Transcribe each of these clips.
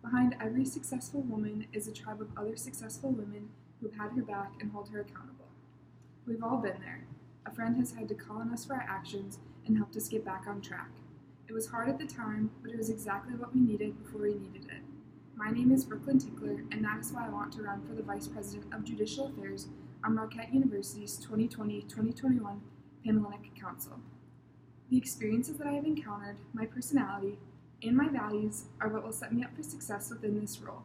Behind every successful woman is a tribe of other successful women who have had her back and hold her accountable. We've all been there. A friend has had to call on us for our actions and helped us get back on track. It was hard at the time, but it was exactly what we needed before we needed it. My name is Brooke Tickler, and that is why I want to run for the Vice President of Judicial Affairs on Marquette University's 2020-2021 Panhellenic Council. The experiences that I have encountered, my personality, and my values are what will set me up for success within this role.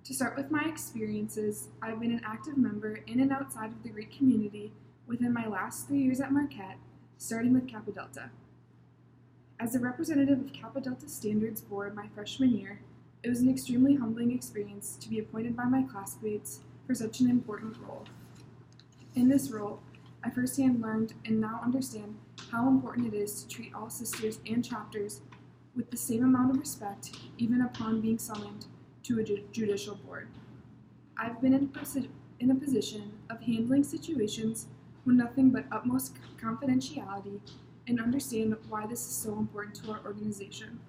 To start with my experiences, I've been an active member in and outside of the Greek community within my last 3 years at Marquette, starting with Kappa Delta. As a representative of Kappa Delta Standards Board my freshman year, it was an extremely humbling experience to be appointed by my classmates for such an important role. In this role, I firsthand learned and now understand how important it is to treat all sisters and chapters with the same amount of respect, even upon being summoned to a judicial board. I've been in a position of handling situations with nothing but utmost confidentiality and understand why this is so important to our organization.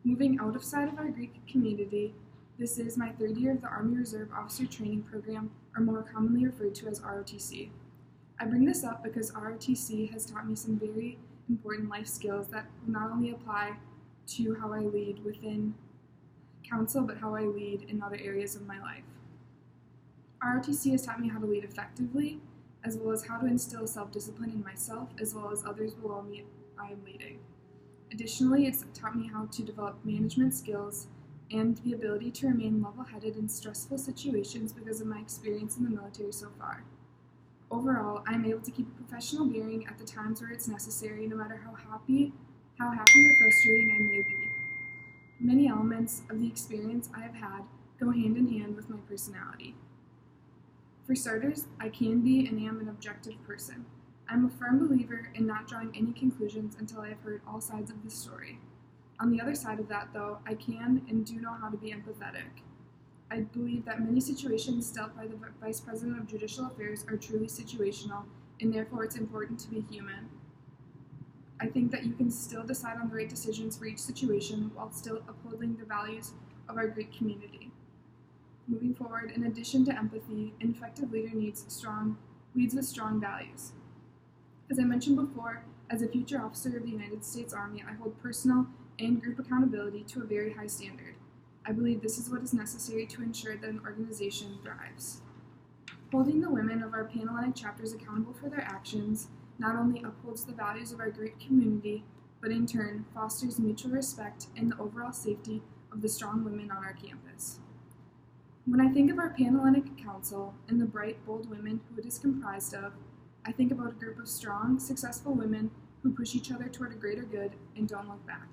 Moving outside of our Greek community, this is my third year of the Army Reserve Officer Training Program, or more commonly referred to as ROTC. I bring this up because ROTC has taught me some very important life skills that will not only apply to how I lead within council, but how I lead in other areas of my life. ROTC has taught me how to lead effectively, as well as how to instill self-discipline in myself, as well as others below me I am leading. Additionally, it's taught me how to develop management skills and the ability to remain level-headed in stressful situations because of my experience in the military so far. Overall, I am able to keep a professional bearing at the times where it's necessary, no matter how happy or frustrating I may be. Many elements of the experience I have had go hand in hand with my personality. For starters, I can be and am an objective person. I'm a firm believer in not drawing any conclusions until I have heard all sides of the story. On the other side of that, though, I can and do know how to be empathetic. I believe that many situations dealt by the Vice President of Judicial Affairs are truly situational, and therefore it's important to be human. I think that you can still decide on the right decisions for each situation while still upholding the values of our Greek community. Moving forward, in addition to empathy, an effective leader leads with strong values. As I mentioned before, as a future officer of the United States Army, I hold personal and group accountability to a very high standard. I believe this is what is necessary to ensure that an organization thrives. Holding the women of our Panhellenic chapters accountable for their actions not only upholds the values of our Greek community, but in turn fosters mutual respect and the overall safety of the strong women on our campus. When I think of our Panhellenic Council and the bright, bold women who it is comprised of, I think about a group of strong, successful women who push each other toward a greater good and don't look back.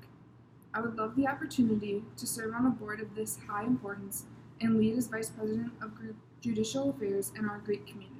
I would love the opportunity to serve on a board of this high importance and lead as Vice President of Judicial Affairs in our Greek community.